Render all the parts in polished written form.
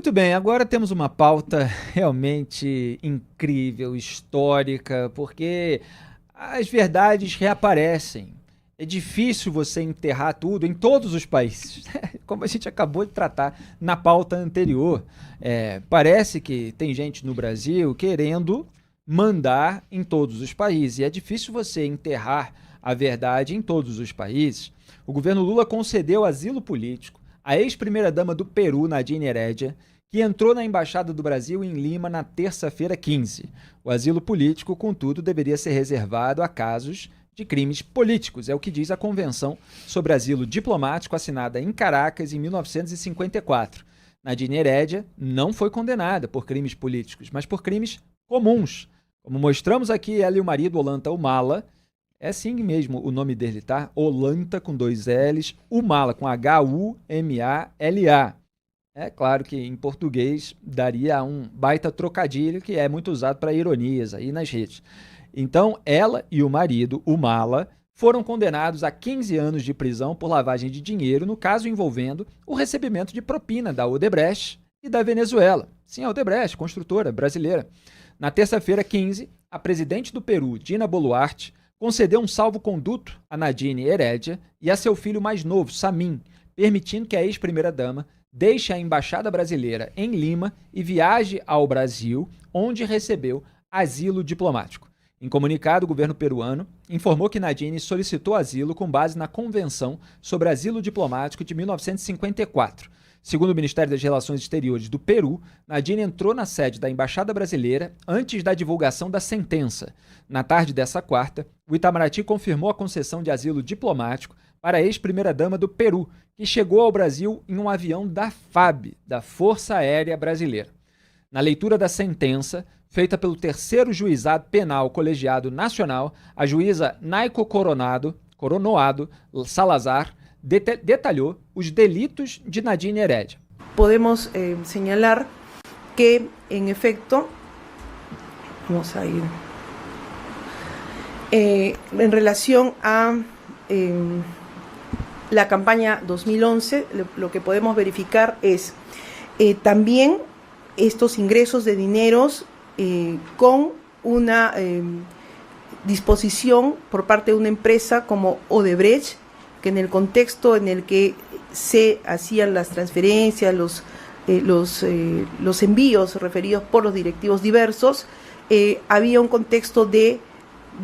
Muito bem, agora temos uma pauta realmente incrível, histórica, porque as verdades reaparecem. É difícil você enterrar tudo em todos os países, como a gente acabou de tratar na pauta anterior. Parece que tem gente no Brasil querendo mandar em todos os países, e é difícil você enterrar a verdade em todos os países. O governo Lula concedeu asilo político à ex-primeira-dama do Peru, Nadine Heredia, que entrou na Embaixada do Brasil em Lima na terça-feira 15. O asilo político, contudo, deveria ser reservado a casos de crimes políticos, é o que diz a Convenção sobre Asilo Diplomático assinada em Caracas em 1954. Nadine Heredia não foi condenada por crimes políticos, mas por crimes comuns. Como mostramos aqui, ela e o marido Ollanta Humala, é assim mesmo o nome dele, tá? Ollanta com 2 L's, Humala com Humala. É claro que em português daria um baita trocadilho que é muito usado para ironias aí nas redes. Então, ela e o marido, Humala, foram condenados a 15 anos de prisão por lavagem de dinheiro no caso envolvendo o recebimento de propina da Odebrecht e da Venezuela. Sim, a Odebrecht, construtora brasileira. Na terça-feira 15, a presidente do Peru, Dina Boluarte, concedeu um salvo-conduto a Nadine Heredia e a seu filho mais novo, Samin, permitindo que a ex-primeira-dama deixe a embaixada brasileira em Lima e viaje ao Brasil, onde recebeu asilo diplomático. Em comunicado, o governo peruano informou que Nadine solicitou asilo com base na Convenção sobre Asilo Diplomático de 1954. Segundo o Ministério das Relações Exteriores do Peru, Nadine entrou na sede da Embaixada Brasileira antes da divulgação da sentença. Na tarde dessa quarta, o Itamaraty confirmou a concessão de asilo diplomático para a ex-primeira-dama do Peru, que chegou ao Brasil em um avião da FAB, da Força Aérea Brasileira. Na leitura da sentença, feita pelo terceiro juizado penal colegiado nacional, a juíza Naiko Coronoado Salazar detalhou os delitos de Nadine Heredia. Podemos señalar que, en efecto, vamos a ir, en relación a la campaña 2011, lo que podemos verificar es también estos ingresos de dineros con una disposición por parte de una empresa como Odebrecht, que en el contexto en el que se hacían las transferencias, los envíos referidos por los directivos diversos, había un contexto de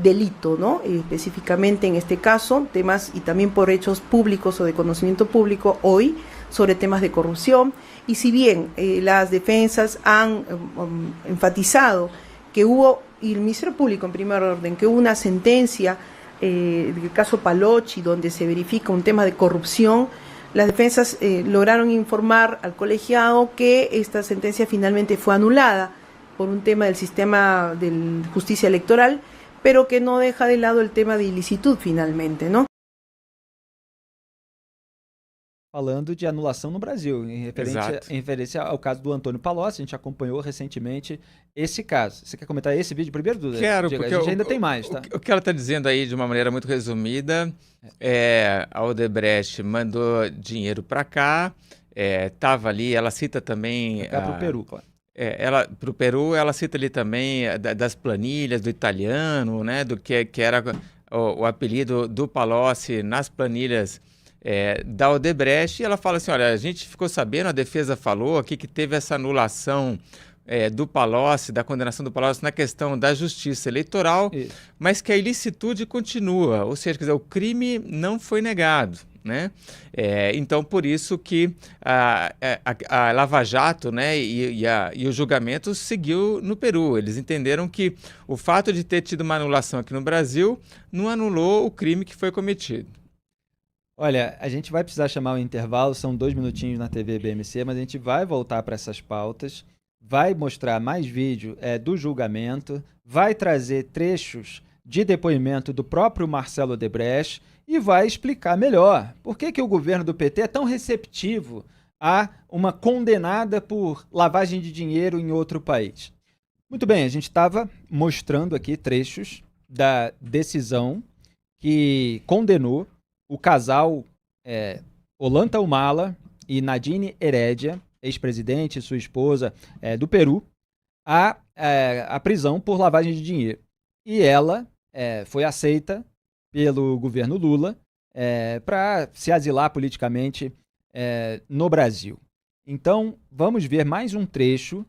delito, ¿no? Específicamente en este caso, temas y también por hechos públicos o de conocimiento público hoy sobre temas de corrupción. Y si bien las defensas han enfatizado que hubo, y el Ministerio Público en primer orden, que hubo una sentencia del caso Palocci donde se verifica un tema de corrupción, las defensas lograron informar al colegiado que esta sentencia finalmente fue anulada por un tema del sistema de justicia electoral, pero que no deja de lado el tema de ilicitud finalmente, ¿no? Falando de anulação no Brasil, em referência ao caso do Antônio Palocci, a gente acompanhou recentemente esse caso. Você quer comentar esse vídeo primeiro, Duda? Quero, Diego, porque a gente ainda tem mais, tá? O que ela está dizendo aí, de uma maneira muito resumida, a Odebrecht mandou dinheiro para cá, estava ali, ela cita também... Para o Peru, claro. Para o Peru, ela cita ali também das planilhas do italiano, né, do que era o apelido do Palocci nas planilhas da Odebrecht, e ela fala assim, olha, a gente ficou sabendo, a defesa falou aqui que teve essa anulação do Palocci, da condenação do Palocci na questão da justiça eleitoral, mas que a ilicitude continua, ou seja, quer dizer, o crime não foi negado, né? Então, por isso que a Lava Jato, né, e o julgamento seguiu no Peru. Eles entenderam que o fato de ter tido uma anulação aqui no Brasil não anulou o crime que foi cometido. Olha, a gente vai precisar chamar o intervalo, são 2 minutinhos na TV BMC, mas a gente vai voltar para essas pautas, vai mostrar mais vídeo do julgamento, vai trazer trechos de depoimento do próprio Marcelo Odebrecht e vai explicar melhor por que o governo do PT é tão receptivo a uma condenada por lavagem de dinheiro em outro país. Muito bem, a gente estava mostrando aqui trechos da decisão que condenou o casal Ollanta Humala e Nadine Heredia ex-presidente e sua esposa do Peru a prisão por lavagem de dinheiro. E ela foi aceita pelo governo Lula para se asilar politicamente no Brasil. Então, vamos ver mais um trecho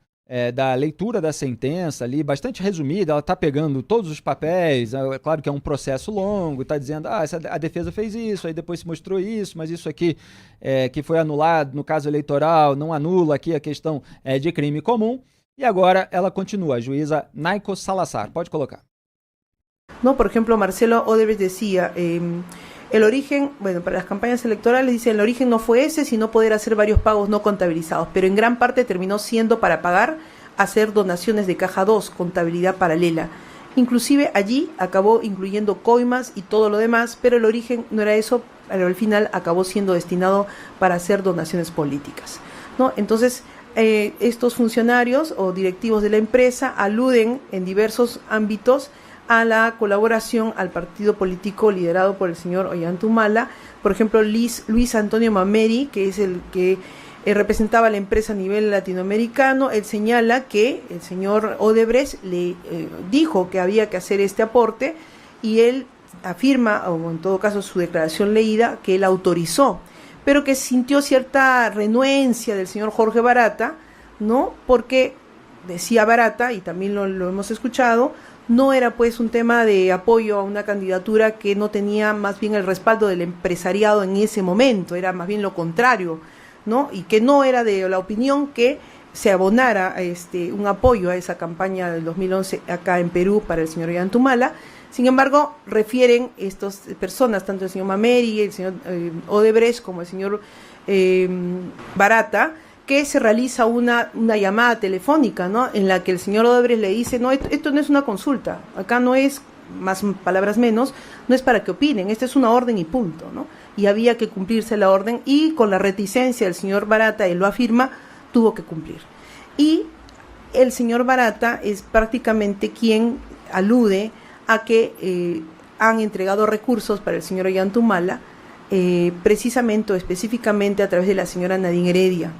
da leitura da sentença ali, bastante resumida. Ela está pegando todos os papéis, é claro que é um processo longo, está dizendo, a defesa fez isso, aí depois se mostrou isso, mas isso aqui que foi anulado no caso eleitoral, não anula aqui a questão de crime comum. E agora ela continua, a juíza Naiko Salazar. Pode colocar. No, por ejemplo, Marcelo Odebrecht decía, el origen, bueno, para las campañas electorales dice, el origen no fue ese, sino poder hacer varios pagos no contabilizados, pero en gran parte terminó siendo para pagar, hacer donaciones de caja 2, contabilidad paralela. Inclusive allí acabó incluyendo coimas y todo lo demás, pero el origen no era eso, pero al final acabó siendo destinado para hacer donaciones políticas, ¿no? Entonces, estos funcionarios o directivos de la empresa aluden en diversos ámbitos a la colaboración al partido político liderado por el señor Ollanta. Por ejemplo, Luis Antonio Mameri, que es el que representaba a la empresa a nivel latinoamericano, él señala que el señor Odebrecht le dijo que había que hacer este aporte y él afirma, o en todo caso su declaración leída, que él autorizó, pero que sintió cierta renuencia del señor Jorge Barata, ¿no? Porque decía Barata, y también lo hemos escuchado, no era pues un tema de apoyo a una candidatura que no tenía más bien el respaldo del empresariado en ese momento, era más bien lo contrario, ¿no? Y que no era de la opinión que se abonara un apoyo a esa campaña del 2011 acá en Perú para el señor Ollanta. Sin embargo, refieren estas personas, tanto el señor Mameri, el señor Odebrecht como el señor Barata, que se realiza una llamada telefónica, ¿no? En la que el señor Odebrecht le dice, no, esto no es una consulta, acá no es, más palabras menos, no es para que opinen, esta es una orden y punto, ¿no? Y había que cumplirse la orden y con la reticencia del señor Barata, él lo afirma, tuvo que cumplir. Y el señor Barata es prácticamente quien alude a que han entregado recursos para el señor Ollanta, precisamente o especificamente a través de la señora Nadine Heredia.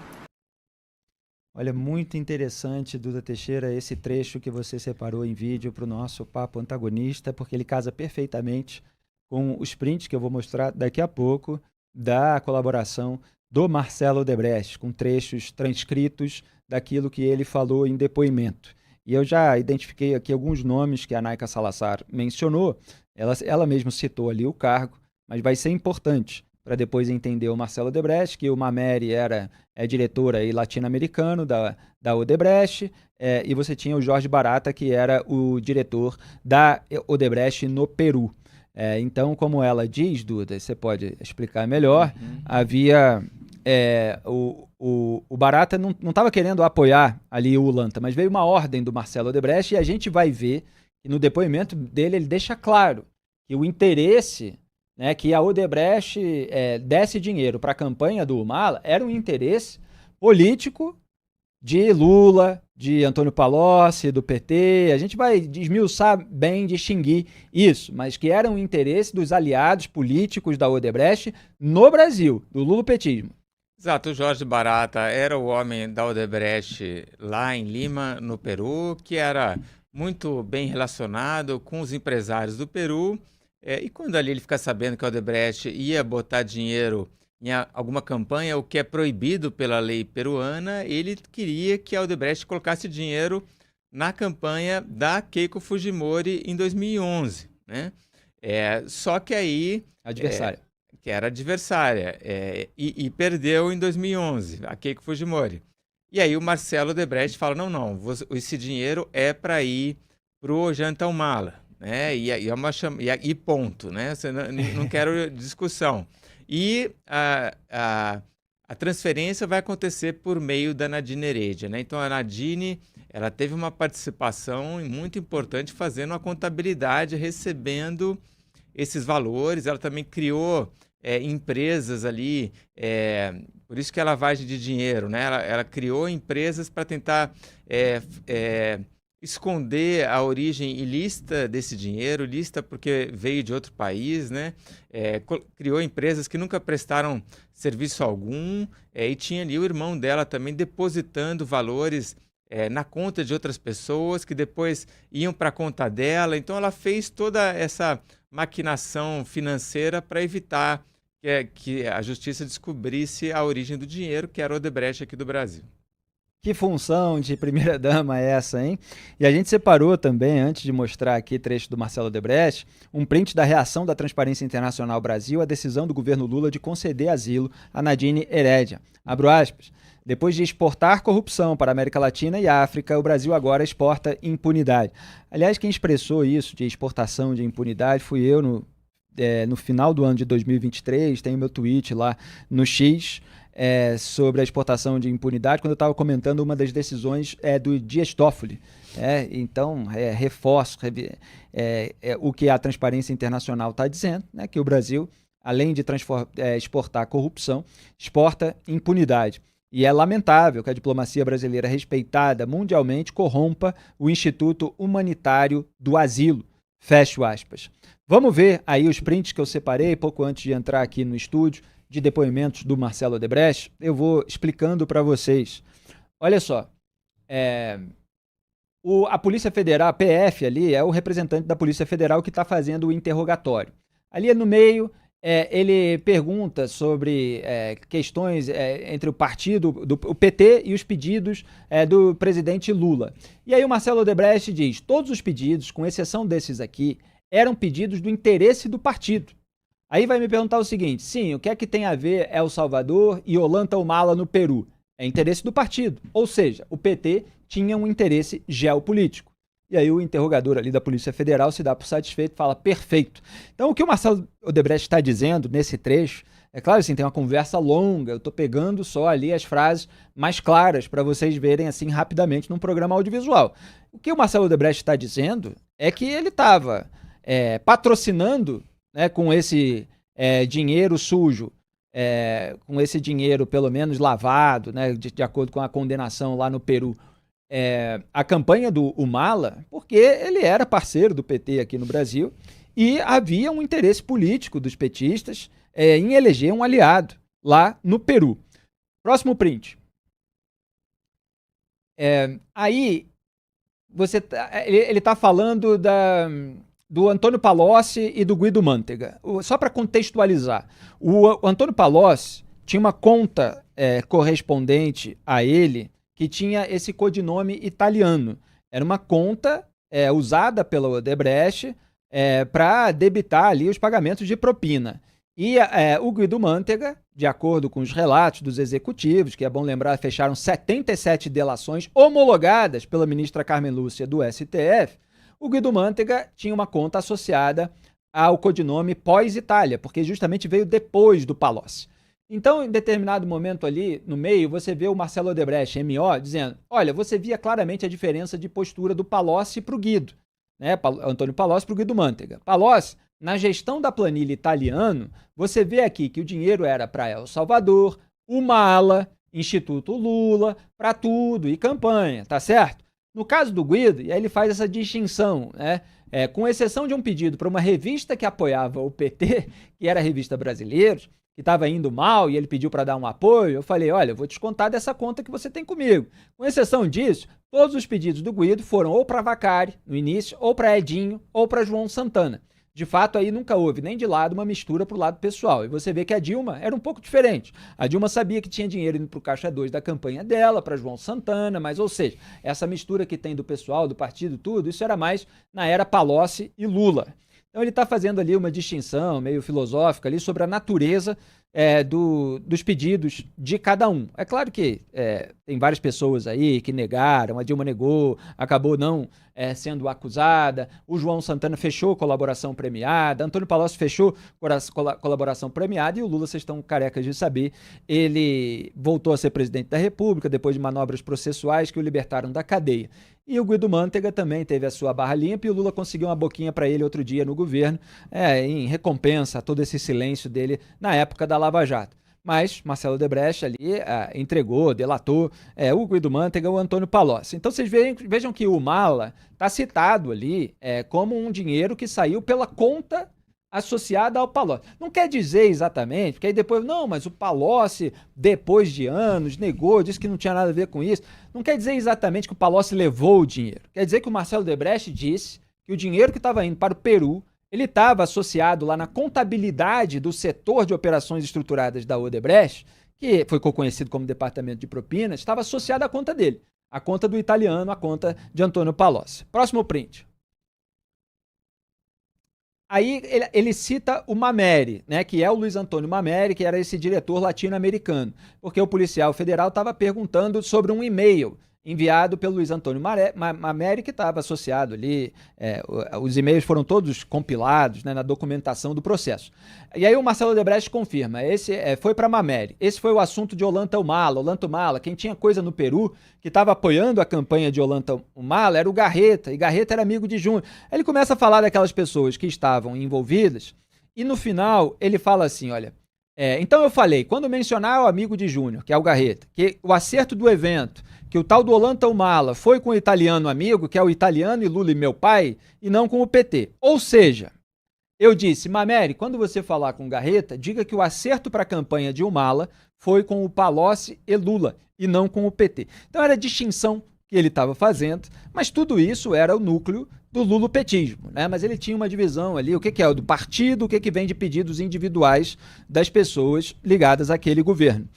Olha, muito interessante, Duda Teixeira, esse trecho que você separou em vídeo para o nosso Papo Antagonista, porque ele casa perfeitamente com os prints que eu vou mostrar daqui a pouco da colaboração do Marcelo Odebrecht, com trechos transcritos daquilo que ele falou em depoimento. E eu já identifiquei aqui alguns nomes que a Naiko Salazar mencionou, ela mesma citou ali o cargo, mas vai ser importante para depois entender o Marcelo Odebrecht, que o Mameri era diretor aí latino-americano da Odebrecht, e você tinha o Jorge Barata, que era o diretor da Odebrecht no Peru. Então, como ela diz, Duda, você pode explicar melhor, havia... o Barata não estava querendo apoiar ali o Ollanta, mas veio uma ordem do Marcelo Odebrecht e a gente vai ver que no depoimento dele ele deixa claro que o interesse, né, que a Odebrecht desse dinheiro para a campanha do Humala era um interesse político de Lula, de Antônio Palocci, do PT. A gente vai esmiuçar bem, distinguir isso, mas que era um interesse dos aliados políticos da Odebrecht no Brasil, do lulopetismo. Exato, o Jorge Barata era o homem da Odebrecht lá em Lima, no Peru, que era muito bem relacionado com os empresários do Peru. E quando ali ele fica sabendo que a Odebrecht ia botar dinheiro em alguma campanha, o que é proibido pela lei peruana, ele queria que a Odebrecht colocasse dinheiro na campanha da Keiko Fujimori em 2011, né? Só que aí... Adversária. Que era adversária, e perdeu em 2011, a Keiko Fujimori. E aí o Marcelo Odebrecht fala, não, esse dinheiro é para ir para o Ollanta Humala, né? E ponto, né? Você não quero discussão. E a transferência vai acontecer por meio da Nadine Heredia, né? Então a Nadine, ela teve uma participação muito importante fazendo a contabilidade, recebendo esses valores. Ela também criou empresas ali, por isso que é lavagem de dinheiro, né? Ela criou empresas para tentar esconder a origem ilícita desse dinheiro, ilícita porque veio de outro país, né? Criou empresas que nunca prestaram serviço algum, e tinha ali o irmão dela também depositando valores na conta de outras pessoas que depois iam para a conta dela. Então ela fez toda essa maquinação financeira para evitar que a justiça descobrisse a origem do dinheiro, que era o Odebrecht aqui do Brasil. Que função de primeira-dama é essa, hein? E a gente separou também, antes de mostrar aqui trecho do Marcelo Odebrecht, um print da reação da Transparência Internacional Brasil à decisão do governo Lula de conceder asilo a Nadine Heredia. Abro aspas. Depois de exportar corrupção para a América Latina e África, o Brasil agora exporta impunidade. Aliás, quem expressou isso de exportação de impunidade fui eu no final do ano de 2023, tem o meu tweet lá no X, sobre a exportação de impunidade, quando eu estava comentando uma das decisões do Dias Toffoli. Então, reforço o que a Transparência Internacional está dizendo, né, que o Brasil, além de exportar corrupção, exporta impunidade. E é lamentável que a diplomacia brasileira respeitada mundialmente corrompa o Instituto Humanitário do Asilo. Fecho aspas. Vamos ver aí os prints que eu separei pouco antes de entrar aqui no estúdio, de depoimentos do Marcelo Odebrecht. Eu vou explicando para vocês. Olha só, a Polícia Federal, a PF ali, é o representante da Polícia Federal que está fazendo o interrogatório. Ali no meio, ele pergunta sobre questões entre o partido, o PT e os pedidos do presidente Lula. E aí o Marcelo Odebrecht diz, todos os pedidos, com exceção desses aqui, eram pedidos do interesse do partido. Aí vai me perguntar o seguinte, sim, o que é que tem a ver El Salvador e Ollanta Humala no Peru? É interesse do partido, ou seja, o PT tinha um interesse geopolítico. E aí o interrogador ali da Polícia Federal se dá por satisfeito e fala, perfeito. Então o que o Marcelo Odebrecht está dizendo nesse trecho, é claro assim, tem uma conversa longa, eu estou pegando só ali as frases mais claras para vocês verem assim rapidamente num programa audiovisual. O que o Marcelo Odebrecht está dizendo é que ele estava patrocinando, né, com esse dinheiro sujo, com esse dinheiro pelo menos lavado, né, de acordo com a condenação lá no Peru, a campanha do Humala, porque ele era parceiro do PT aqui no Brasil e havia um interesse político dos petistas em eleger um aliado lá no Peru. Próximo print. Aí ele está falando do Antônio Palocci e do Guido Mantega. Só para contextualizar, o Antônio Palocci tinha uma conta correspondente a ele que tinha esse codinome italiano. Era uma conta usada pela Odebrecht para debitar ali os pagamentos de propina. E o Guido Mantega, de acordo com os relatos dos executivos, que é bom lembrar, fecharam 77 delações homologadas pela ministra Carmen Lúcia do STF, o Guido Mantega tinha uma conta associada ao codinome Pós-Itália, porque justamente veio depois do Palocci. Então, em determinado momento ali, no meio, você vê o Marcelo Odebrecht, MO, dizendo, olha, você via claramente a diferença de postura do Palocci para o Guido, né? Antônio Palocci para o Guido Mantega. Palocci, na gestão da planilha italiano, você vê aqui que o dinheiro era para El Salvador, Humala, Instituto Lula, para tudo, e campanha, tá certo? No caso do Guido, e aí ele faz essa distinção, né? Com exceção de um pedido para uma revista que apoiava o PT, que era a Revista Brasileiros, que estava indo mal e ele pediu para dar um apoio, eu falei, olha, eu vou descontar dessa conta que você tem comigo. Com exceção disso, todos os pedidos do Guido foram ou para Vacari, no início, ou para Edinho, ou para João Santana. De fato, aí nunca houve nem de lado uma mistura para o lado pessoal. E você vê que a Dilma era um pouco diferente. A Dilma sabia que tinha dinheiro indo para o Caixa 2 da campanha dela, para João Santana, mas, ou seja, essa mistura que tem do pessoal, do partido, tudo, isso era mais na era Palocci e Lula. Então ele está fazendo ali uma distinção meio filosófica ali sobre a natureza dos pedidos de cada um. É claro que tem várias pessoas aí que negaram, a Dilma negou, acabou não sendo acusada, o João Santana fechou colaboração premiada, Antônio Palocci fechou colaboração premiada e o Lula, vocês estão carecas de saber, ele voltou a ser presidente da República depois de manobras processuais que o libertaram da cadeia. E o Guido Mantega também teve a sua barra limpa e o Lula conseguiu uma boquinha para ele outro dia no governo, em recompensa a todo esse silêncio dele na época da Lava Jato. Mas Marcelo Odebrecht ali entregou, delatou o Guido Mantega, o Antônio Palocci. Então vocês vejam que o Mala está citado ali como um dinheiro que saiu pela conta associada ao Palocci. Não quer dizer exatamente, porque aí depois, não, mas o Palocci, depois de anos, negou, disse que não tinha nada a ver com isso. Não quer dizer exatamente que o Palocci levou o dinheiro. Quer dizer que o Marcelo Odebrecht disse que o dinheiro que estava indo para o Peru, ele estava associado lá na contabilidade do setor de operações estruturadas da Odebrecht, que foi conhecido como Departamento de Propinas, estava associado à conta dele, a conta do italiano, a conta de Antônio Palocci. Próximo print. Aí ele cita o Mameri, né, que é o Luiz Antônio Mameri, que era esse diretor latino-americano, porque o policial federal estava perguntando sobre um e-mail enviado pelo Luiz Antônio Mameri, que estava associado ali, os e-mails foram todos compilados, né, na documentação do processo. E aí o Marcelo Odebrecht confirma, esse foi para Mameri, esse foi o assunto de Ollanta Humala, quem tinha coisa no Peru, que estava apoiando a campanha de Ollanta Humala, era o Garreta, e Garreta era amigo de Júnior. Aí ele começa a falar daquelas pessoas que estavam envolvidas, e no final ele fala assim, olha, então eu falei, quando mencionar o amigo de Júnior, que é o Garreta, que o acerto do evento, que o tal do Ollanta Humala foi com o italiano amigo, que é o italiano e Lula e meu pai, e não com o PT. Ou seja, eu disse, Mameri, quando você falar com o Garreta, diga que o acerto para a campanha de Humala foi com o Palocci e Lula, e não com o PT. Então era a distinção que ele estava fazendo, mas tudo isso era o núcleo do lulopetismo, né? Mas ele tinha uma divisão ali, o que é o do partido, o que vem de pedidos individuais das pessoas ligadas àquele governo.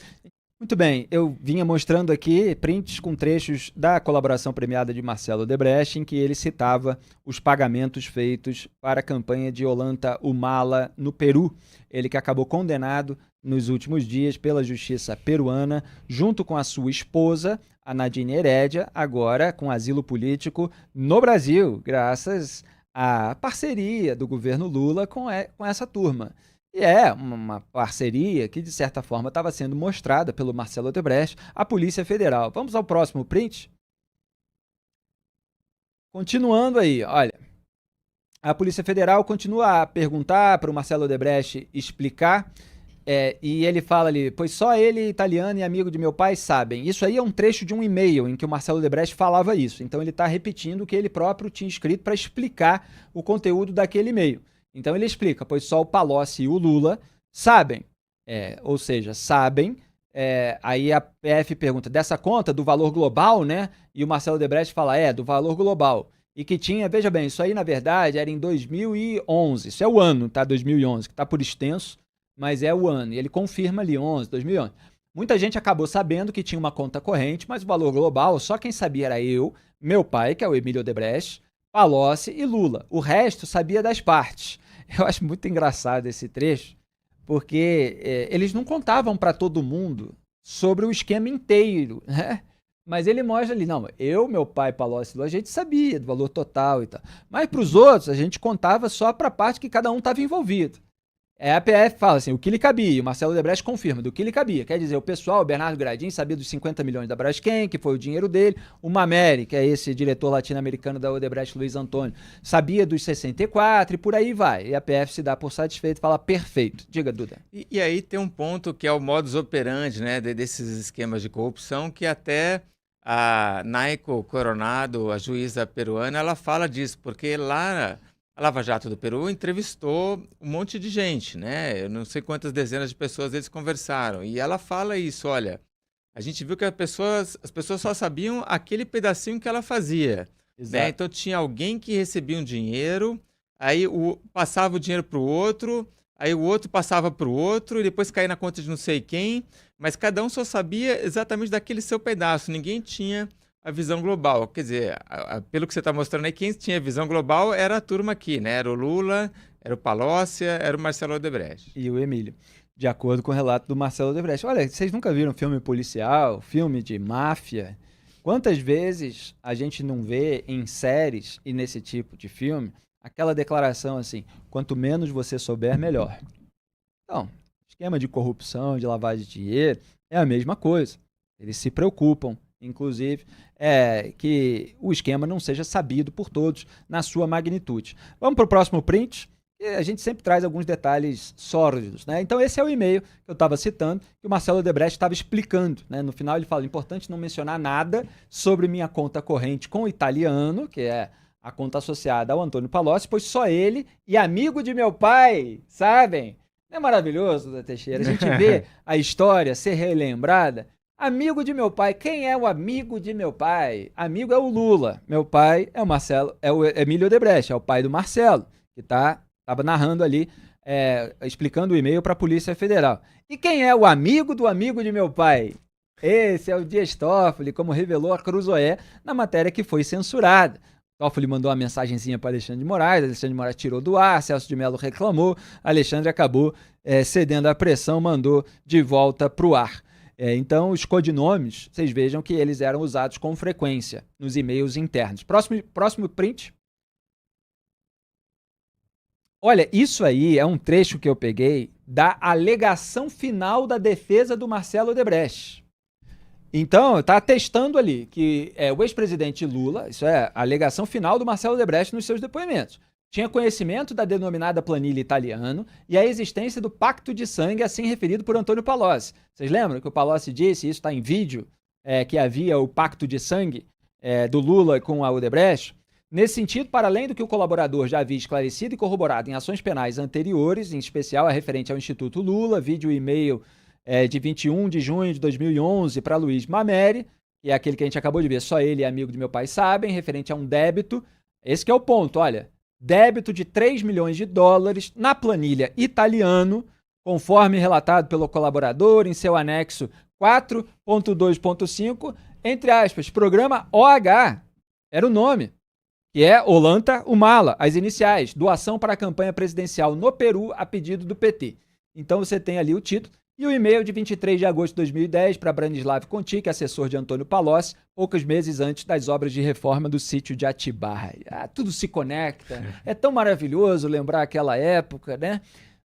Muito bem, eu vinha mostrando aqui prints com trechos da colaboração premiada de Marcelo Odebrecht, em que ele citava os pagamentos feitos para a campanha de Ollanta Humala no Peru. Ele que acabou condenado nos últimos dias pela justiça peruana, junto com a sua esposa, a Nadine Heredia, agora com asilo político no Brasil, graças à parceria do governo Lula com essa turma. E é uma parceria que, de certa forma, estava sendo mostrada pelo Marcelo Odebrecht à Polícia Federal. Vamos ao próximo print? Continuando aí, olha. A Polícia Federal continua a perguntar para o Marcelo Odebrecht explicar, e ele fala ali, pois só ele, italiano e amigo de meu pai, sabem. Isso aí é um trecho de um e-mail em que o Marcelo Odebrecht falava isso. Então ele está repetindo o que ele próprio tinha escrito para explicar o conteúdo daquele e-mail. Então ele explica, pois só o Palocci e o Lula sabem, ou seja, sabem, aí a PF pergunta, dessa conta do valor global, né? E o Marcelo Odebrecht fala, do valor global. E que tinha, veja bem, isso aí na verdade era em 2011, isso é o ano, tá? 2011, que está por extenso, mas é o ano. E ele confirma ali, 2011. Muita gente acabou sabendo que tinha uma conta corrente, mas o valor global, só quem sabia era eu, meu pai, que é o Emílio Odebrecht, Palocci e Lula. O resto sabia das partes. Eu acho muito engraçado esse trecho, porque eles não contavam para todo mundo sobre o esquema inteiro, né? Mas ele mostra ali, não, eu, meu pai, Palocci, a gente sabia do valor total e tal. Mas para os outros, a gente contava só para a parte que cada um estava envolvido. A PF fala assim, o que lhe cabia, o Marcelo Odebrecht confirma, do que lhe cabia. Quer dizer, o pessoal, o Bernardo Gradin, sabia dos 50 milhões da Braskem, que foi o dinheiro dele. O Mameri, que é esse diretor latino-americano da Odebrecht, Luiz Antônio, sabia dos 64 e por aí vai. E a PF se dá por satisfeito e fala, perfeito. Diga, Duda. E aí tem um ponto que é o modus operandi, né, desses esquemas de corrupção, que até a Naiko Coronado, a juíza peruana, ela fala disso, porque lá a Lava Jato do Peru entrevistou um monte de gente, né? Eu não sei quantas dezenas de pessoas eles conversaram. E ela fala isso, olha, a gente viu que as pessoas só sabiam aquele pedacinho que ela fazia. Né? Então tinha alguém que recebia um dinheiro, aí passava o dinheiro para o outro, aí o outro passava para o outro, e depois caía na conta de não sei quem, mas cada um só sabia exatamente daquele seu pedaço, ninguém tinha a visão global. Quer dizer, pelo que você está mostrando aí, quem tinha visão global era a turma aqui, né? Era o Lula, era o Palocci, era o Marcelo Odebrecht. E o Emílio, de acordo com o relato do Marcelo Odebrecht. Olha, vocês nunca viram filme policial, filme de máfia? Quantas vezes a gente não vê em séries e nesse tipo de filme aquela declaração assim, quanto menos você souber, melhor. Então, esquema de corrupção, de lavagem de dinheiro, é a mesma coisa. Eles se preocupam, inclusive, que o esquema não seja sabido por todos na sua magnitude. Vamos para o próximo print. E a gente sempre traz alguns detalhes sórdidos, né? Então esse é o e-mail que eu estava citando, que o Marcelo Odebrecht estava explicando, né? No final ele fala, importante não mencionar nada sobre minha conta corrente com o italiano, que é a conta associada ao Antônio Palocci, pois só ele e amigo de meu pai sabem. Não é maravilhoso, Zé Teixeira? A gente vê a história ser relembrada. Amigo de meu pai. Quem é o amigo de meu pai? Amigo é o Lula. Meu pai é o Marcelo, é o Emílio Odebrecht, é o pai do Marcelo, que estava narrando ali, explicando o e-mail para a Polícia Federal. E quem é o amigo do amigo de meu pai? Esse é o Dias Toffoli, como revelou a Cruzoé na matéria que foi censurada. Toffoli mandou uma mensagenzinha para Alexandre de Moraes tirou do ar, Celso de Mello reclamou, Alexandre acabou cedendo à pressão, mandou de volta para o ar. Então, os codinomes, vocês vejam que eles eram usados com frequência nos e-mails internos. Próximo print. Olha, isso aí é um trecho que eu peguei da alegação final da defesa do Marcelo Odebrecht. Então, está atestando ali que o ex-presidente Lula, isso é a alegação final do Marcelo Odebrecht nos seus depoimentos, tinha conhecimento da denominada planilha italiana e a existência do pacto de sangue assim referido por Antônio Palocci. Vocês lembram que o Palocci disse, isso está em vídeo, que havia o pacto de sangue do Lula com a Odebrecht? Nesse sentido, para além do que o colaborador já havia esclarecido e corroborado em ações penais anteriores, em especial a referente ao Instituto Lula, vídeo e e-mail de 21 de junho de 2011 para Luiz Mameri, que é aquele que a gente acabou de ver, só ele e amigo de meu pai sabem, referente a um débito. Esse que é o ponto, olha, débito de 3 milhões de dólares na planilha italiano, conforme relatado pelo colaborador em seu anexo 4.2.5, entre aspas, programa OH, era o nome, que é Olanta Humala, as iniciais, doação para a campanha presidencial no Peru a pedido do PT. Então você tem ali o título. E o e-mail de 23 de agosto de 2010 para Branislav Conti, assessor de Antônio Palocci, poucos meses antes das obras de reforma do sítio de Atibaia. Tudo se conecta. É tão maravilhoso lembrar aquela época, né?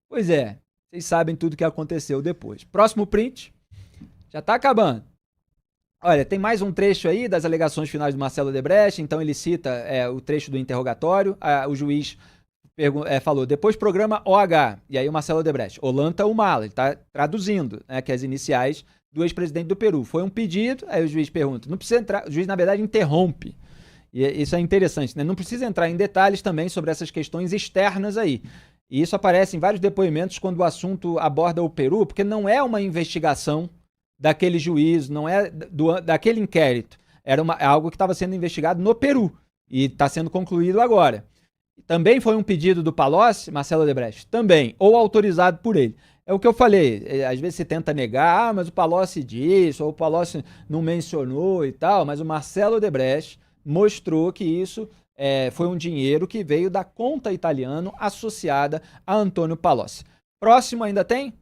Pois é, vocês sabem tudo o que aconteceu depois. Próximo print. Já está acabando. Olha, tem mais um trecho aí das alegações finais do Marcelo Odebrecht. Então ele cita o trecho do interrogatório. O juiz falou, depois programa OH, e aí o Marcelo Odebrecht, Olanta Humala, ele está traduzindo, né, que é as iniciais do ex-presidente do Peru. Foi um pedido, aí o juiz pergunta, não precisa entrar, o juiz na verdade interrompe, e isso é interessante, né? Não precisa entrar em detalhes também sobre essas questões externas aí. E isso aparece em vários depoimentos quando o assunto aborda o Peru, porque não é uma investigação daquele juiz, não é daquele inquérito, era algo que estava sendo investigado no Peru, e está sendo concluído agora. Também foi um pedido do Palocci, Marcelo Odebrecht, também, ou autorizado por ele. É o que eu falei, às vezes se tenta negar, mas o Palocci disse, ou o Palocci não mencionou e tal, mas o Marcelo Odebrecht mostrou que isso foi um dinheiro que veio da conta italiana associada a Antônio Palocci. Próximo ainda tem?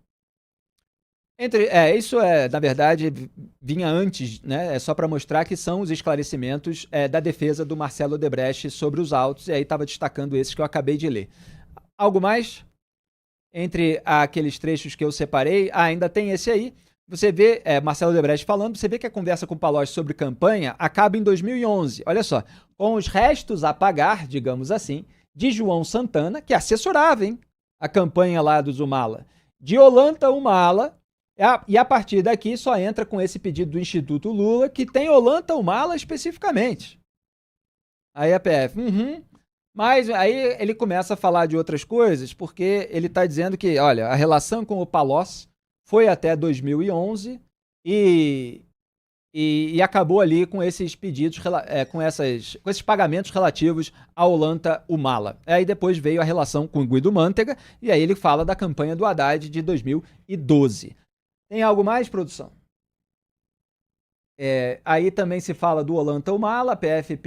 Isso na verdade, vinha antes, né? É só para mostrar que são os esclarecimentos da defesa do Marcelo Odebrecht sobre os autos, e aí estava destacando esses que eu acabei de ler. Algo mais? Entre aqueles trechos que eu separei, ainda tem esse aí. Você vê Marcelo Odebrecht falando, você vê que a conversa com o Palocci sobre campanha acaba em 2011. Olha só, com os restos a pagar, digamos assim, de João Santana, que assessorava a campanha lá do Humala, de Olanta Humala. E a partir daqui só entra com esse pedido do Instituto Lula, que tem Olanta Humala especificamente. Aí a PF, mas aí ele começa a falar de outras coisas, porque ele está dizendo que, olha, a relação com o Palocci foi até 2011 e acabou ali com esses pedidos, com esses pagamentos relativos a Olanta Humala. Aí depois veio a relação com o Guido Mantega, e aí ele fala da campanha do Haddad de 2012. Tem algo mais, produção? Aí também se fala do Olanta Humala, a PF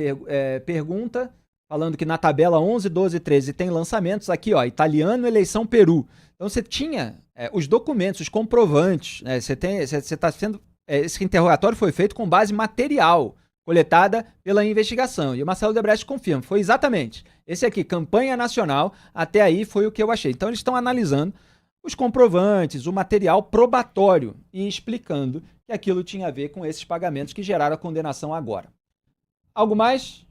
pergunta, falando que na tabela 11, 12 e 13 tem lançamentos, aqui ó, italiano, eleição Peru. Então você tinha os documentos, os comprovantes, né? Você está sendo... esse interrogatório foi feito com base material, coletada pela investigação. E o Marcelo Odebrecht confirma, foi exatamente esse aqui, campanha nacional, até aí foi o que eu achei. Então eles estão analisando os comprovantes, o material probatório e explicando que aquilo tinha a ver com esses pagamentos que geraram a condenação agora. Algo mais?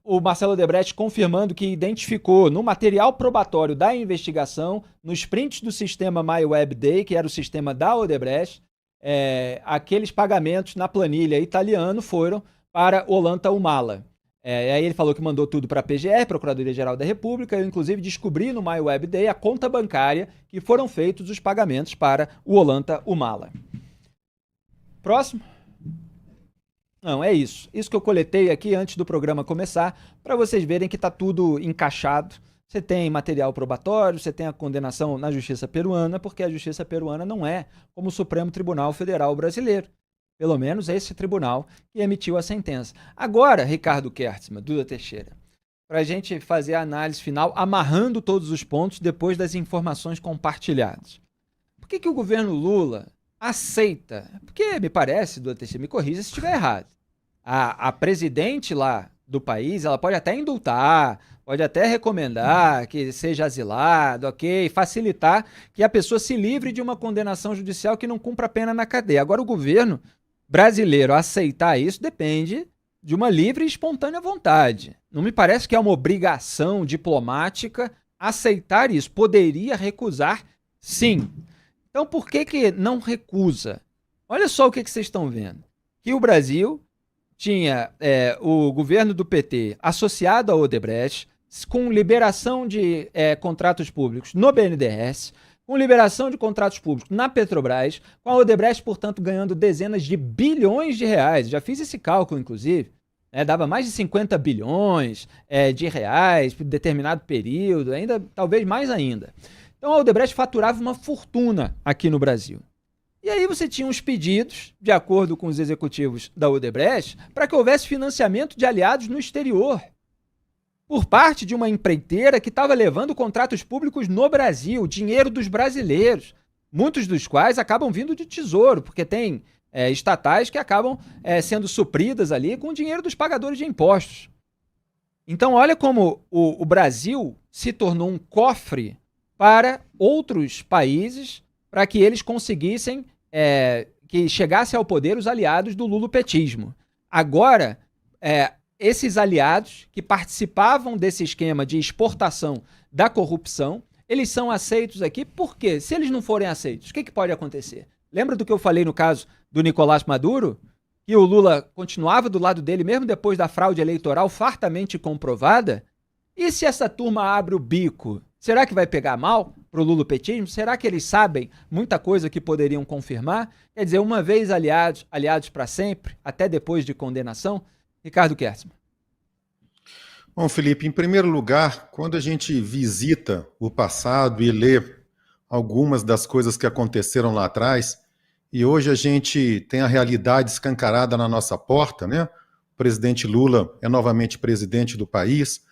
o Marcelo Odebrecht confirmando que identificou no material probatório da investigação, nos prints do sistema MyWebDay, que era o sistema da Odebrecht, aqueles pagamentos na planilha italiana foram para Olanta Humala. Aí ele falou que mandou tudo para a PGR, Procuradoria-Geral da República. Eu, inclusive, descobri no MyWebDay a conta bancária que foram feitos os pagamentos para o Olanta Humala. Próximo. Não, é isso. Isso que eu coletei aqui antes do programa começar, para vocês verem que está tudo encaixado. Você tem material probatório, você tem a condenação na justiça peruana, porque a justiça peruana não é como o Supremo Tribunal Federal brasileiro. Pelo menos esse tribunal que emitiu a sentença. Agora, Ricardo Kertzmann, Duda Teixeira, para a gente fazer a análise final, amarrando todos os pontos depois das informações compartilhadas. Por que o governo Lula aceita? Porque me parece, Duda Teixeira, me corrija se estiver errado. A presidente lá do país, ela pode até indultar, pode até recomendar que seja asilado, ok? Facilitar que a pessoa se livre de uma condenação judicial que não cumpra a pena na cadeia. Agora, o governo brasileiro aceitar isso depende de uma livre e espontânea vontade. Não me parece que é uma obrigação diplomática aceitar isso. Poderia recusar, sim. Então, por que não recusa? Olha só o que vocês estão vendo. Que o Brasil tinha o governo do PT associado ao Odebrecht, com liberação de contratos públicos no BNDES, com liberação de contratos públicos na Petrobras, com a Odebrecht, portanto, ganhando dezenas de bilhões de reais. Já fiz esse cálculo, inclusive. Dava mais de 50 bilhões de reais por determinado período, ainda talvez mais ainda. Então a Odebrecht faturava uma fortuna aqui no Brasil. E aí você tinha uns pedidos, de acordo com os executivos da Odebrecht, para que houvesse financiamento de aliados no exterior, por parte de uma empreiteira que estava levando contratos públicos no Brasil, dinheiro dos brasileiros, muitos dos quais acabam vindo de tesouro, porque tem estatais que acabam sendo supridas ali com o dinheiro dos pagadores de impostos. Então olha como o Brasil se tornou um cofre para outros países, para que eles conseguissem que chegasse ao poder os aliados do lulopetismo. Agora, esses aliados que participavam desse esquema de exportação da corrupção, eles são aceitos aqui. Por quê? Se eles não forem aceitos, o que pode acontecer? Lembra do que eu falei no caso do Nicolás Maduro? Que o Lula continuava do lado dele mesmo depois da fraude eleitoral fartamente comprovada? E se essa turma abre o bico? Será que vai pegar mal para o lulopetismo? Será que eles sabem muita coisa que poderiam confirmar? Quer dizer, uma vez aliados para sempre, até depois de condenação? Ricardo Kertzmann. Bom, Felipe, em primeiro lugar, quando a gente visita o passado e lê algumas das coisas que aconteceram lá atrás, e hoje a gente tem a realidade escancarada na nossa porta, né? O presidente Lula é novamente presidente do país,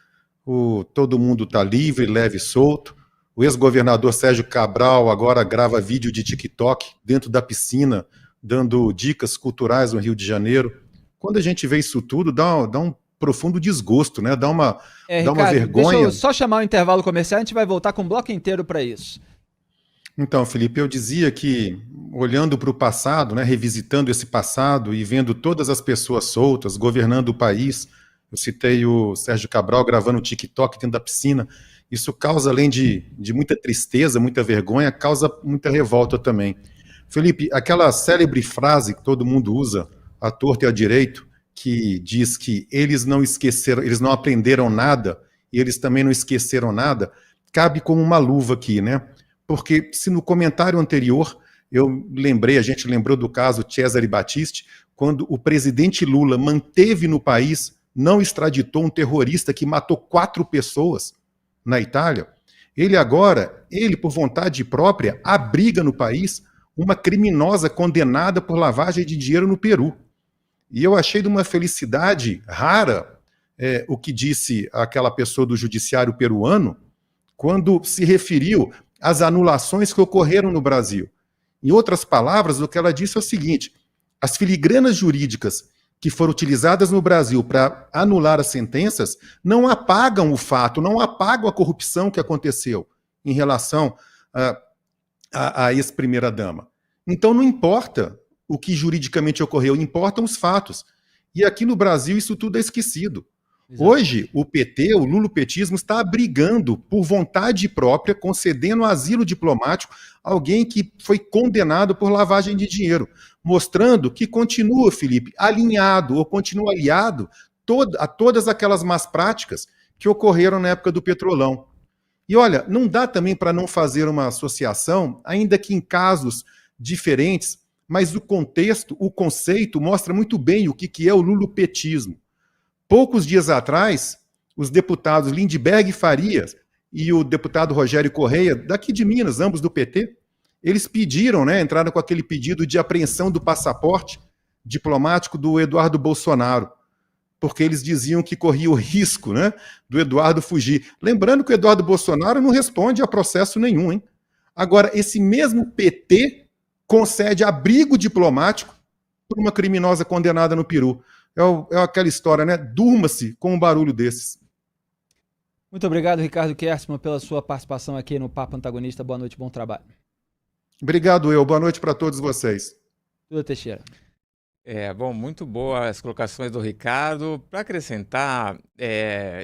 todo mundo está livre, leve e solto. O ex-governador Sérgio Cabral agora grava vídeo de TikTok dentro da piscina, dando dicas culturais no Rio de Janeiro. Quando a gente vê isso tudo, dá um profundo desgosto, né? Dá uma vergonha. Deixa eu só chamar o intervalo comercial, a gente vai voltar com um bloco inteiro para isso. Então, Felipe, eu dizia que, olhando para o passado, né, revisitando esse passado e vendo todas as pessoas soltas, governando o país, eu citei o Sérgio Cabral gravando o TikTok dentro da piscina, isso causa, além de muita tristeza, muita vergonha, causa muita revolta também. Felipe, aquela célebre frase que todo mundo usa, à torto e à direito, que diz que eles não esqueceram, eles não aprenderam nada, e eles também não esqueceram nada, cabe como uma luva aqui, né? Porque se no comentário anterior a gente lembrou do caso Cesare Battisti, quando o presidente Lula manteve no país, não extraditou um terrorista que matou 4 pessoas na Itália, ele por vontade própria, abriga no país uma criminosa condenada por lavagem de dinheiro no Peru. E eu achei de uma felicidade rara o que disse aquela pessoa do judiciário peruano, quando se referiu às anulações que ocorreram no Brasil. Em outras palavras, o que ela disse é o seguinte: as filigranas jurídicas que foram utilizadas no Brasil para anular as sentenças não apagam o fato, não apagam a corrupção que aconteceu em relação à ex-primeira-dama. Então não importa o que juridicamente ocorreu, importam os fatos. E aqui no Brasil isso tudo é esquecido. Hoje, o PT, o lulopetismo, está brigando por vontade própria, concedendo asilo diplomático a alguém que foi condenado por lavagem de dinheiro, mostrando que continua, Felipe, alinhado ou continua aliado a todas aquelas más práticas que ocorreram na época do Petrolão. E olha, não dá também para não fazer uma associação, ainda que em casos diferentes, mas o contexto, o conceito mostra muito bem o que é o lulopetismo. Poucos dias atrás, os deputados Lindbergh Farias e o deputado Rogério Correia, daqui de Minas, ambos do PT, eles pediram, entraram com aquele pedido de apreensão do passaporte diplomático do Eduardo Bolsonaro, porque eles diziam que corria o risco, do Eduardo fugir. Lembrando que o Eduardo Bolsonaro não responde a processo nenhum, hein? Agora, esse mesmo PT concede abrigo diplomático por uma criminosa condenada no Peru. É aquela história, Durma-se com um barulho desses. Muito obrigado, Ricardo Kerstmann, pela sua participação aqui no Papo Antagonista. Boa noite, bom trabalho. Obrigado, Boa noite para todos vocês. Duda Teixeira. Bom, muito boas as colocações do Ricardo. Para acrescentar,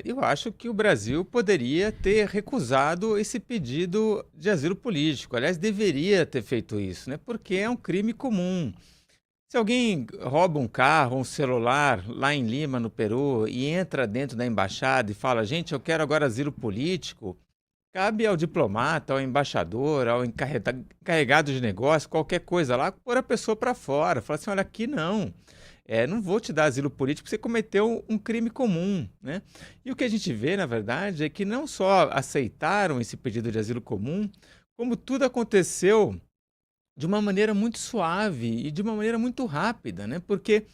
eu acho que o Brasil poderia ter recusado esse pedido de asilo político. Aliás, deveria ter feito isso, porque é um crime comum. Se alguém rouba um carro, um celular lá em Lima, no Peru, e entra dentro da embaixada e fala, gente, eu quero agora asilo político, cabe ao diplomata, ao embaixador, ao encarregado de negócio, qualquer coisa lá, pôr a pessoa para fora. Falar assim, olha, aqui não. Não vou te dar asilo político porque você cometeu um crime comum, E o que a gente vê, na verdade, é que não só aceitaram esse pedido de asilo comum, como tudo aconteceu de uma maneira muito suave e de uma maneira muito rápida, Porque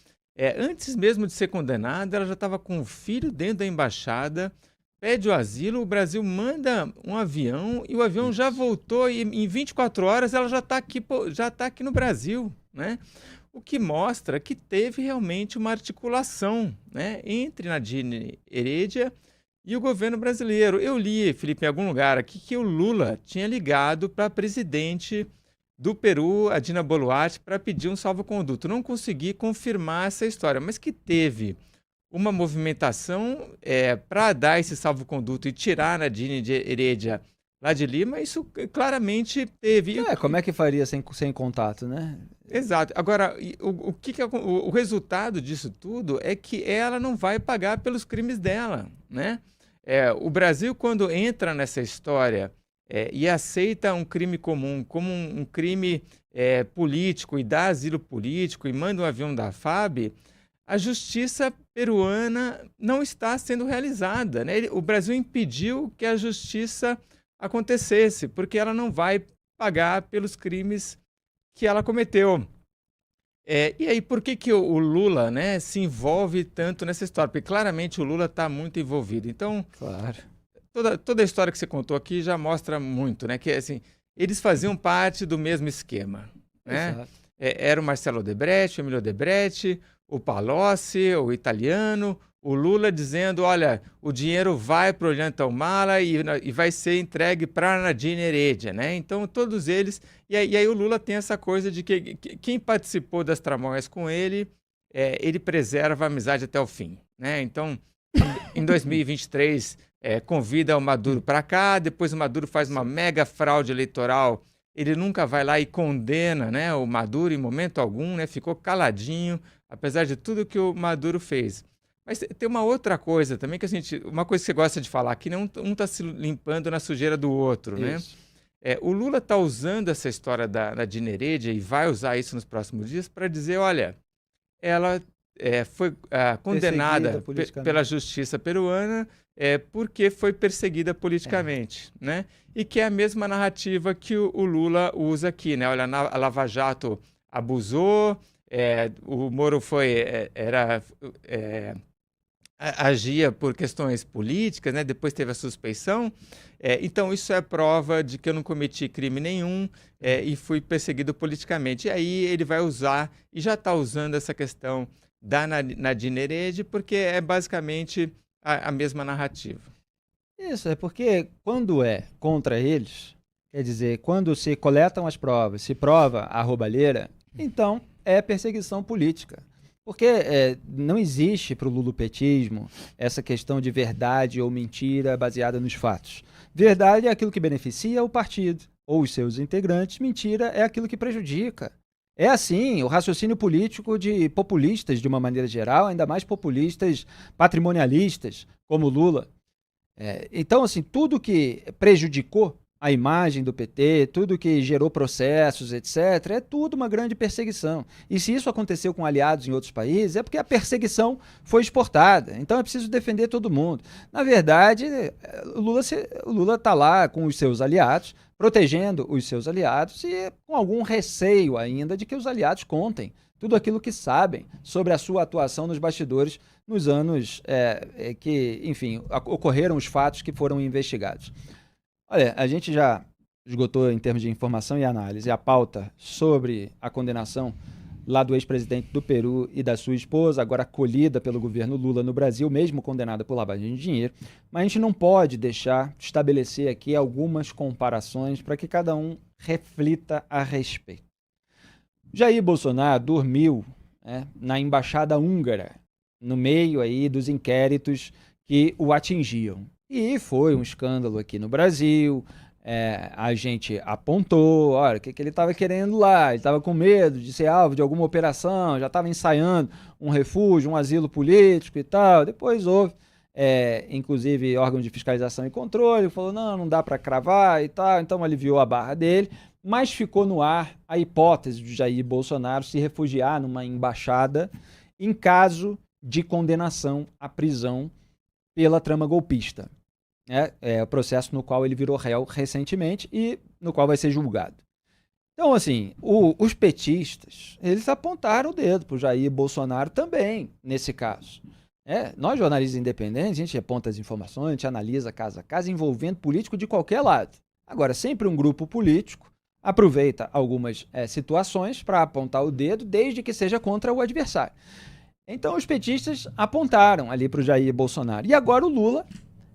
antes mesmo de ser condenada, ela já estava com o filho dentro da embaixada, pede o asilo, o Brasil manda um avião e o avião já voltou e em 24 horas ela já está aqui no Brasil, O que mostra que teve realmente uma articulação, entre Nadine Heredia e o governo brasileiro. Eu li, Felipe, em algum lugar aqui que o Lula tinha ligado para a presidente do Peru, a Dina Boluarte, para pedir um salvo-conduto. Não consegui confirmar essa história, mas que teve uma movimentação para dar esse salvo-conduto e tirar a Nadine Heredia lá de Lima, isso claramente teve. Como é que faria sem contato, Exato. Agora, o resultado disso tudo é que ela não vai pagar pelos crimes dela, O Brasil, quando entra nessa história e aceita um crime comum como um crime político e dá asilo político e manda um avião da FAB, a justiça peruana não está sendo realizada. O Brasil impediu que a justiça acontecesse, porque ela não vai pagar pelos crimes que ela cometeu. E aí, por que o Lula se envolve tanto nessa história? Porque claramente o Lula está muito envolvido. Então, claro. Toda a história que você contou aqui já mostra muito, Que assim, eles faziam parte do mesmo esquema, Era o Marcelo Odebrecht, o Emílio Odebrecht, o Palocci, o italiano, o Lula dizendo, olha, o dinheiro vai para o Ollanta Humala e vai ser entregue para a Nadine Heredia, Então, todos eles... E aí o Lula tem essa coisa de que quem participou das tramóias com ele, ele preserva a amizade até o fim, Então, em 2023... convida o Maduro para cá, depois o Maduro faz uma mega fraude eleitoral, ele nunca vai lá e condena o Maduro em momento algum, ficou caladinho, apesar de tudo que o Maduro fez. Mas tem uma outra coisa também, uma coisa que você gosta de falar, que um está se limpando na sujeira do outro, o Lula está usando essa história da Nadine Heredia e vai usar isso nos próximos dias para dizer, olha, ela foi condenada pela justiça peruana porque foi perseguida politicamente, E que é a mesma narrativa que o Lula usa aqui, Olha, a Lava Jato abusou, o Moro agia por questões políticas, depois teve a suspeição, então isso é prova de que eu não cometi crime nenhum e fui perseguido politicamente. E aí ele vai usar, e já está usando essa questão da Nadine Heredia, porque é basicamente a mesma narrativa. Isso, é porque quando é contra eles, quer dizer, quando se coletam as provas, se prova a roubalheira, então é perseguição política. Porque não existe para o lulopetismo essa questão de verdade ou mentira baseada nos fatos. Verdade é aquilo que beneficia o partido ou os seus integrantes, mentira é aquilo que prejudica. É assim, o raciocínio político de populistas, de uma maneira geral, ainda mais populistas patrimonialistas, como Lula. Então, assim, tudo que prejudicou a imagem do PT, tudo que gerou processos, etc., é tudo uma grande perseguição. E se isso aconteceu com aliados em outros países, é porque a perseguição foi exportada. Então é preciso defender todo mundo. Na verdade, o Lula está lá com os seus aliados, protegendo os seus aliados e com algum receio ainda de que os aliados contem tudo aquilo que sabem sobre a sua atuação nos bastidores nos anos que, enfim, ocorreram os fatos que foram investigados. Olha, a gente já esgotou em termos de informação e análise a pauta sobre a condenação lá do ex-presidente do Peru e da sua esposa, agora acolhida pelo governo Lula no Brasil, mesmo condenada por lavagem de dinheiro, mas a gente não pode deixar de estabelecer aqui algumas comparações para que cada um reflita a respeito. Jair Bolsonaro dormiu na embaixada húngara, no meio aí dos inquéritos que o atingiam. E foi um escândalo aqui no Brasil, a gente apontou, olha, o que ele estava querendo lá, ele estava com medo de ser alvo de alguma operação, já estava ensaiando um refúgio, um asilo político e tal. Depois houve, inclusive, órgão de fiscalização e controle, falou, não dá para cravar e tal, então aliviou a barra dele, mas ficou no ar a hipótese de Jair Bolsonaro se refugiar numa embaixada em caso de condenação à prisão pela trama golpista. É o processo no qual ele virou réu recentemente e no qual vai ser julgado. Então, assim, os petistas, eles apontaram o dedo para o Jair Bolsonaro também, nesse caso. Nós, jornalistas independentes, a gente aponta as informações, a gente analisa caso a caso, envolvendo político de qualquer lado. Agora, sempre um grupo político aproveita algumas situações para apontar o dedo, desde que seja contra o adversário. Então, os petistas apontaram ali para o Jair Bolsonaro. E agora o Lula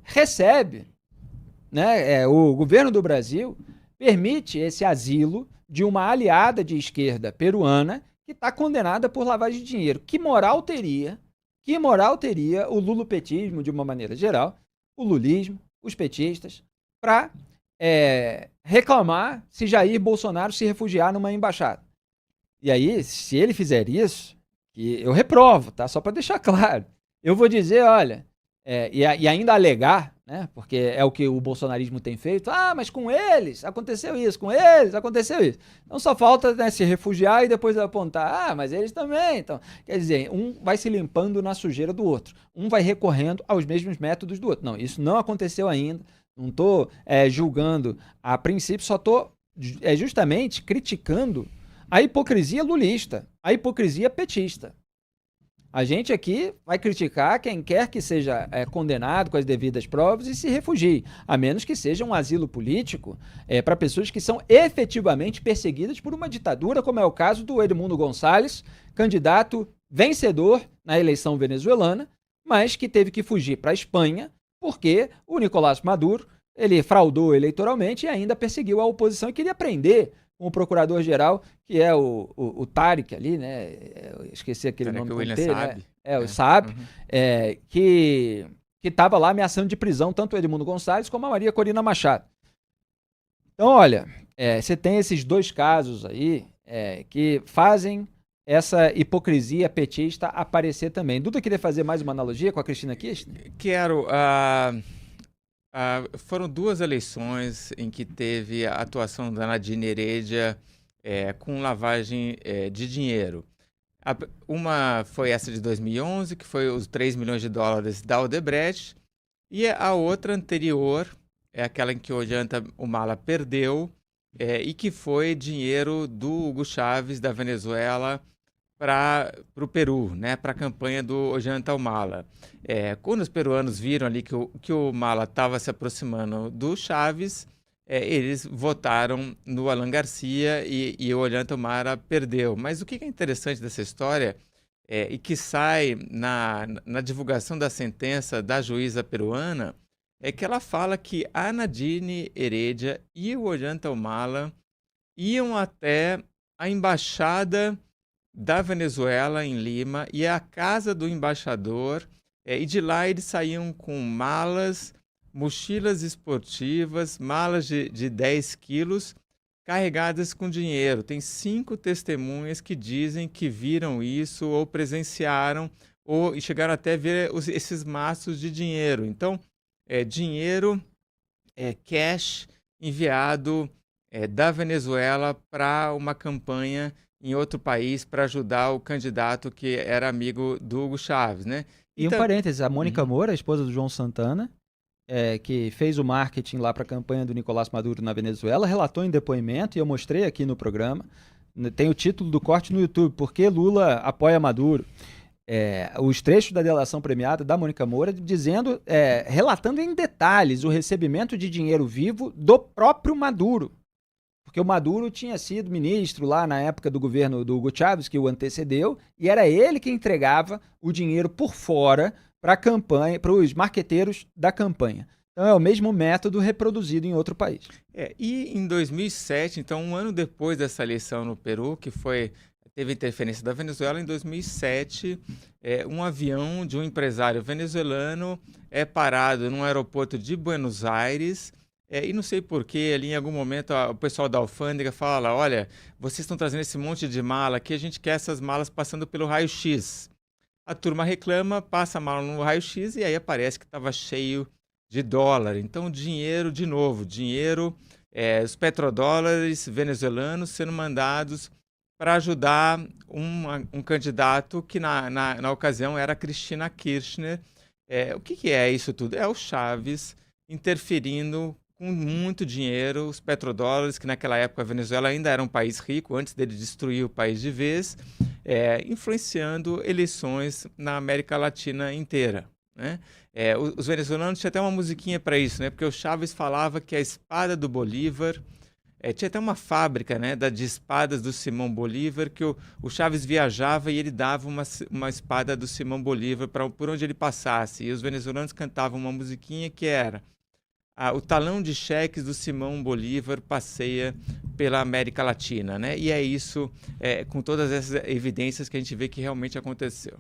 recebe, o governo do Brasil permite esse asilo de uma aliada de esquerda peruana que está condenada por lavagem de dinheiro. Que moral teria o lulopetismo, de uma maneira geral, o lulismo, os petistas, para reclamar se Jair Bolsonaro se refugiar numa embaixada? E aí, se ele fizer isso, que eu reprovo, tá? Só para deixar claro. Eu vou dizer, olha, e ainda alegar, né? Porque é o que o bolsonarismo tem feito. Mas com eles aconteceu isso, com eles aconteceu isso. Então só falta se refugiar e depois apontar, mas eles também. Então, quer dizer, um vai se limpando na sujeira do outro. Um vai recorrendo aos mesmos métodos do outro. Não, isso não aconteceu ainda. Não estou julgando a princípio, só estou justamente criticando a hipocrisia lulista, a hipocrisia petista. A gente aqui vai criticar quem quer que seja condenado com as devidas provas e se refugie, a menos que seja um asilo político para pessoas que são efetivamente perseguidas por uma ditadura, como é o caso do Edmundo Gonçalves, candidato vencedor na eleição venezuelana, mas que teve que fugir para a Espanha porque o Nicolás Maduro ele fraudou eleitoralmente e ainda perseguiu a oposição e queria prender o procurador-geral, que é o Tarek ali, né? Eu esqueci aquele nome dele, né? O Saab, que estava lá ameaçando de prisão tanto o Edmundo Gonçalves como a Maria Corina Machado. Então, olha, você tem esses dois casos aí que fazem essa hipocrisia petista aparecer também. Duda queria fazer mais uma analogia com a Cristina Kirchner? Quero. Foram duas eleições em que teve a atuação da Nadine Heredia com lavagem de dinheiro. Uma foi essa de 2011, que foi os 3 milhões de dólares da Odebrecht, e a outra anterior é aquela em que o Ollanta Humala perdeu, e que foi dinheiro do Hugo Chávez, da Venezuela, para o Peru, né, para a campanha do Ollanta Humala. Quando os peruanos viram ali que o Humala estava se aproximando do Chávez, eles votaram no Alan Garcia e o Ollanta Humala perdeu. Mas o que é interessante dessa história e que sai na divulgação da sentença da juíza peruana é que ela fala que a Nadine Heredia e o Ollanta Humala iam até a embaixada da Venezuela, em Lima, e a casa do embaixador, e de lá eles saíam com malas, mochilas esportivas, malas de 10 quilos, carregadas com dinheiro. Tem 5 testemunhas que dizem que viram isso ou presenciaram e chegaram até a ver esses maços de dinheiro. Então, dinheiro, cash enviado da Venezuela para uma campanha em outro país para ajudar o candidato que era amigo do Hugo Chávez, né? E um parênteses, a Mônica Moura, a esposa do João Santana, que fez o marketing lá para a campanha do Nicolás Maduro na Venezuela, relatou em depoimento, e eu mostrei aqui no programa, tem o título do corte no YouTube, Por que Lula apoia Maduro? Os trechos da delação premiada da Mônica Moura dizendo, relatando em detalhes o recebimento de dinheiro vivo do próprio Maduro. Porque o Maduro tinha sido ministro lá na época do governo do Hugo Chávez, que o antecedeu, e era ele que entregava o dinheiro por fora para a campanha, para os marqueteiros da campanha. Então é o mesmo método reproduzido em outro país. E em 2007, então um ano depois dessa eleição no Peru, que teve interferência da Venezuela, em 2007, um avião de um empresário venezuelano é parado num aeroporto de Buenos Aires, e não sei porquê, ali em algum momento o pessoal da alfândega fala, olha, vocês estão trazendo esse monte de mala aqui, a gente quer essas malas passando pelo raio-x. A turma reclama, passa a mala no raio-x e aí aparece que estava cheio de dólar. Então, dinheiro, de novo, os petrodólares venezuelanos sendo mandados para ajudar um candidato que na ocasião era Cristina Kirchner. O que é isso tudo? É o Chávez interferindo com muito dinheiro, os petrodólares, que naquela época a Venezuela ainda era um país rico, antes dele destruir o país de vez, influenciando eleições na América Latina inteira, né? Os venezuelanos tinham até uma musiquinha para isso, né? Porque o Chávez falava que a espada do Bolívar, tinha até uma fábrica, né, de espadas do Simão Bolívar, que o Chávez viajava e ele dava uma espada do Simão Bolívar por onde ele passasse, e os venezuelanos cantavam uma musiquinha que era o talão de cheques do Simão Bolívar passeia pela América Latina, né? E é isso, com todas essas evidências que a gente vê que realmente aconteceu.